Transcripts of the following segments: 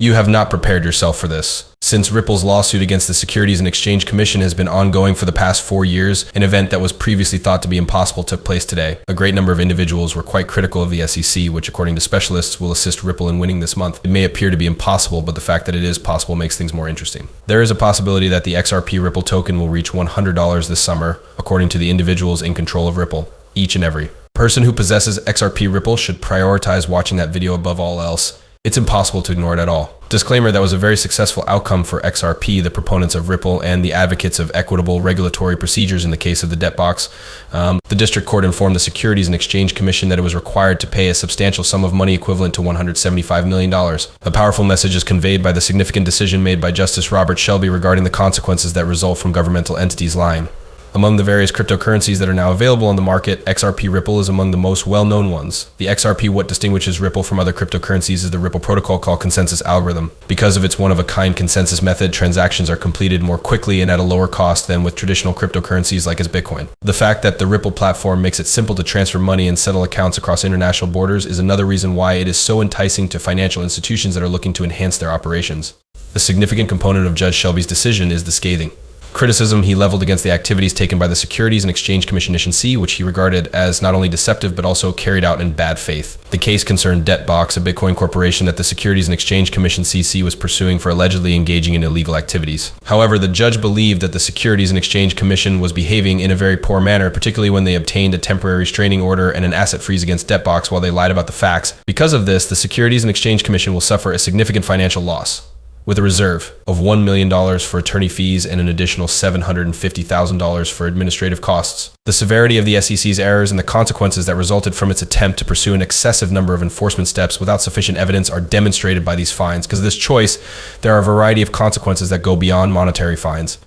You have not prepared yourself for this. Since Ripple's lawsuit against the Securities and Exchange Commission has been ongoing for the past 4 years, an event that was previously thought to be impossible took place today. A great number of individuals were quite critical of the SEC, which according to specialists will assist Ripple in winning this month. It may appear to be impossible, but the fact that it is possible makes things more interesting. There is a possibility that the XRP Ripple token will reach $100 this summer, according to the individuals in control of Ripple, each and every person who possesses XRP Ripple should prioritize watching that video above all else. It's impossible to ignore it at all. Disclaimer, that was a very successful outcome for XRP, the proponents of Ripple, and the advocates of equitable regulatory procedures in the case of the debt box. The district court informed the Securities and Exchange Commission that it was required to pay a substantial sum of money equivalent to $175 million. A powerful message is conveyed by the significant decision made by Justice Robert Shelby regarding the consequences that result from governmental entities lying. Among the various cryptocurrencies that are now available on the market, XRP Ripple is among the most well-known ones. The XRP, what distinguishes Ripple from other cryptocurrencies is the Ripple protocol called consensus algorithm. Because of its one-of-a-kind consensus method, transactions are completed more quickly and at a lower cost than with traditional cryptocurrencies like as Bitcoin. The fact that the Ripple platform makes it simple to transfer money and settle accounts across international borders is another reason why it is so enticing to financial institutions that are looking to enhance their operations. A significant component of Judge Shelby's decision is the scathing criticism he leveled against the activities taken by the Securities and Exchange Commission (SEC), which he regarded as not only deceptive but also carried out in bad faith. The case concerned Deadbox, a Bitcoin corporation that the Securities and Exchange Commission (SEC) was pursuing for allegedly engaging in illegal activities. However, the judge believed that the Securities and Exchange Commission was behaving in a very poor manner, particularly when they obtained a temporary restraining order and an asset freeze against Deadbox while they lied about the facts. Because of this, the Securities and Exchange Commission will suffer a significant financial loss, with a reserve of $1 million for attorney fees and an additional $750,000 for administrative costs. The severity of the SEC's errors and the consequences that resulted from its attempt to pursue an excessive number of enforcement steps without sufficient evidence are demonstrated by these fines. Because of this choice, there are a variety of consequences that go beyond monetary fines.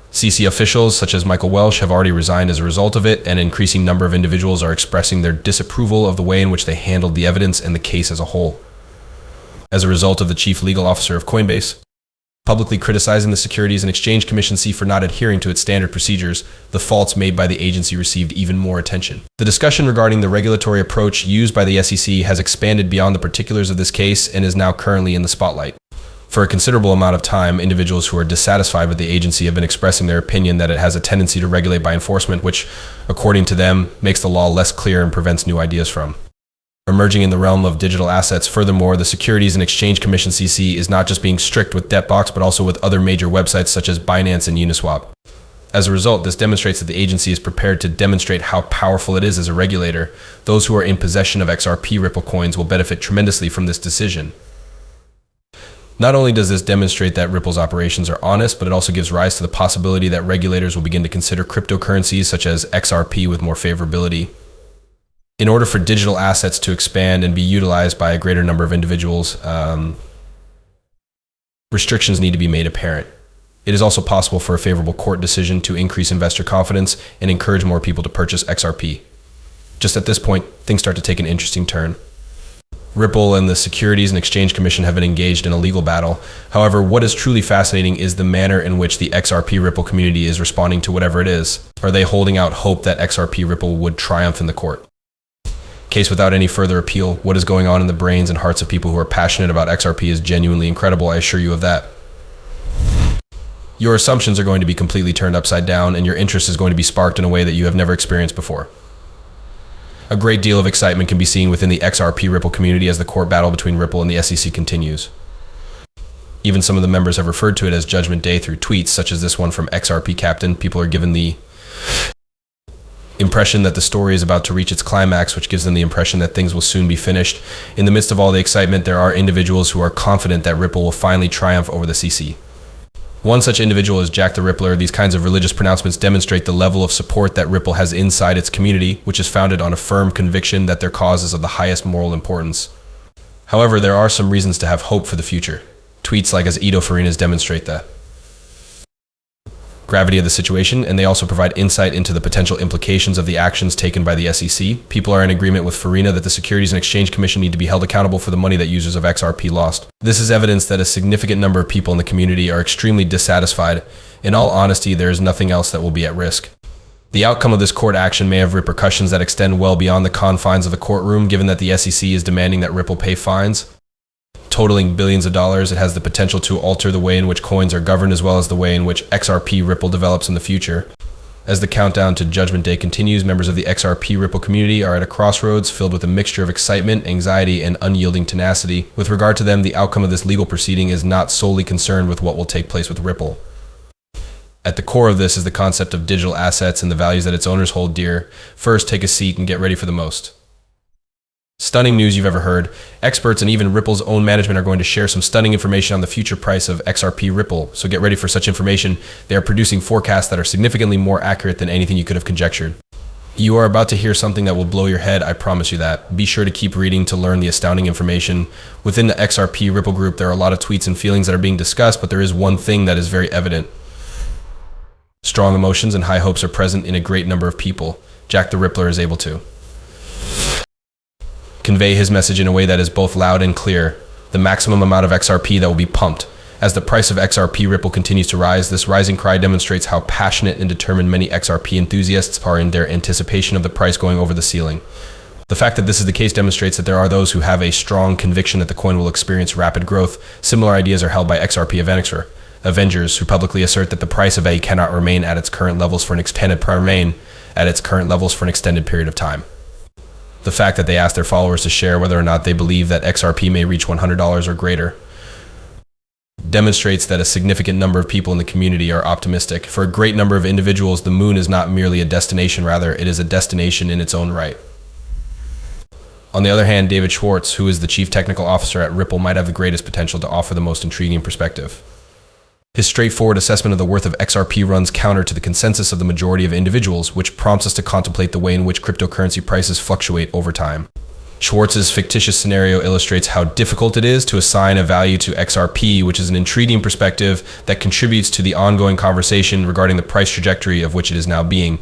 SEC officials such as Michael Welch have already resigned as a result of it, and an increasing number of individuals are expressing their disapproval of the way in which they handled the evidence and the case as a whole. As a result of the chief legal officer of Coinbase publicly criticizing the Securities and Exchange Commission for not adhering to its standard procedures, the faults made by the agency received even more attention. The discussion regarding the regulatory approach used by the SEC has expanded beyond the particulars of this case and is now currently in the spotlight. For a considerable amount of time, individuals who are dissatisfied with the agency have been expressing their opinion that it has a tendency to regulate by enforcement, which, according to them, makes the law less clear and prevents new ideas from emerging in the realm of digital assets. Furthermore, the Securities and Exchange Commission (SEC) is not just being strict with Deadbox, but also with other major websites such as Binance and Uniswap. As a result, this demonstrates that the agency is prepared to demonstrate how powerful it is as a regulator. Those who are in possession of XRP Ripple coins will benefit tremendously from this decision. Not only does this demonstrate that Ripple's operations are honest, but it also gives rise to the possibility that regulators will begin to consider cryptocurrencies such as XRP with more favorability. In order for digital assets to expand and be utilized by a greater number of individuals, restrictions need to be made apparent. It is also possible for a favorable court decision to increase investor confidence and encourage more people to purchase XRP. Just at this point, things start to take an interesting turn. Ripple and the Securities and Exchange Commission have been engaged in a legal battle. However, what is truly fascinating is the manner in which the XRP Ripple community is responding to whatever it is. Are they holding out hope that XRP Ripple would triumph in the court? Case without any further appeal, what is going on in the brains and hearts of people who are passionate about XRP is genuinely incredible, I assure you of that. Your assumptions are going to be completely turned upside down, and your interest is going to be sparked in a way that you have never experienced before. A great deal of excitement can be seen within the XRP Ripple community as the court battle between Ripple and the SEC continues. Even some of the members have referred to it as Judgment Day through tweets, such as this one from XRP Captain. People are given the impression that the story is about to reach its climax, which gives them the impression that things will soon be finished. In the midst of all the excitement, there are individuals who are confident that Ripple will finally triumph over the SEC. One such individual is Jack the Rippler. These kinds of religious pronouncements demonstrate the level of support that Ripple has inside its community, which is founded on a firm conviction that their cause is of the highest moral importance. However, there are some reasons to have hope for the future. Tweets like as Ito Farinas demonstrate that gravity of the situation, and they also provide insight into the potential implications of the actions taken by the SEC. People are in agreement with Farina that the Securities and Exchange Commission need to be held accountable for the money that users of XRP lost. This is evidence that a significant number of people in the community are extremely dissatisfied. In all honesty, there is nothing else that will be at risk. The outcome of this court action may have repercussions that extend well beyond the confines of the courtroom, given that the SEC is demanding that Ripple pay fines. Totaling billions of dollars, it has the potential to alter the way in which coins are governed as well as the way in which XRP Ripple develops in the future. As the countdown to Judgment Day continues, members of the XRP Ripple community are at a crossroads filled with a mixture of excitement, anxiety, and unyielding tenacity. With regard to them, the outcome of this legal proceeding is not solely concerned with what will take place with Ripple. At the core of this is the concept of digital assets and the values that its owners hold dear. First, take a seat and get ready for the most stunning news you've ever heard. Experts and even Ripple's own management are going to share some stunning information on the future price of XRP Ripple, so get ready for such information. They are producing forecasts that are significantly more accurate than anything you could have conjectured. You are about to hear something that will blow your head, I promise you that. Be sure to keep reading to learn the astounding information. Within the XRP Ripple group, there are a lot of tweets and feelings that are being discussed, but there is one thing that is very evident. Strong emotions and high hopes are present in a great number of people. Jack the Rippler is able to convey his message in a way that is both loud and clear. The maximum amount of XRP that will be pumped. As the price of XRP Ripple continues to rise, this rising cry demonstrates how passionate and determined many XRP enthusiasts are in their anticipation of the price going over the ceiling. The fact that this is the case demonstrates that there are those who have a strong conviction that the coin will experience rapid growth. Similar ideas are held by XRP Avengers, who publicly assert that the price of A cannot remain at its current levels for an extended period of time. The fact that they ask their followers to share whether or not they believe that XRP may reach $100 or greater demonstrates that a significant number of people in the community are optimistic. For a great number of individuals, the moon is not merely a destination, rather, it is a destination in its own right. On the other hand, David Schwartz, who is the chief technical officer at Ripple, might have the greatest potential to offer the most intriguing perspective. His straightforward assessment of the worth of XRP runs counter to the consensus of the majority of individuals, which prompts us to contemplate the way in which cryptocurrency prices fluctuate over time. Schwartz's fictitious scenario illustrates how difficult it is to assign a value to XRP, which is an intriguing perspective that contributes to the ongoing conversation regarding the price trajectory of which it is now being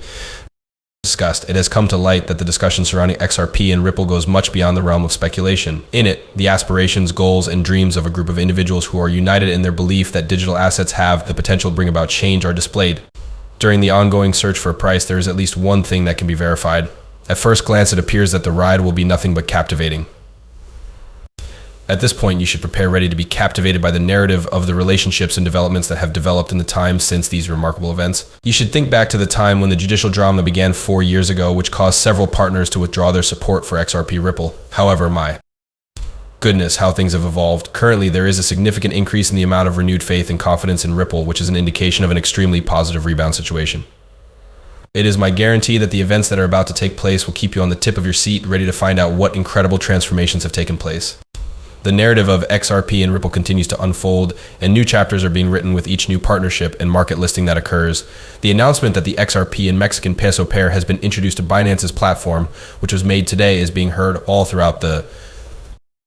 discussed. It has come to light that the discussion surrounding XRP and Ripple goes much beyond the realm of speculation. In it, the aspirations, goals, and dreams of a group of individuals who are united in their belief that digital assets have the potential to bring about change are displayed. During the ongoing search for a price, there is at least one thing that can be verified. At first glance, it appears that the ride will be nothing but captivating. At this point, you should prepare ready to be captivated by the narrative of the relationships and developments that have developed in the time since these remarkable events. You should think back to the time when the judicial drama began 4 years ago, which caused several partners to withdraw their support for XRP Ripple. However, my goodness, how things have evolved. Currently, there is a significant increase in the amount of renewed faith and confidence in Ripple, which is an indication of an extremely positive rebound situation. It is my guarantee that the events that are about to take place will keep you on the tip of your seat, ready to find out what incredible transformations have taken place. The narrative of XRP and Ripple continues to unfold, and new chapters are being written with each new partnership and market listing that occurs. The announcement that the XRP and Mexican peso pair has been introduced to Binance's platform, which was made today, is being heard all throughout the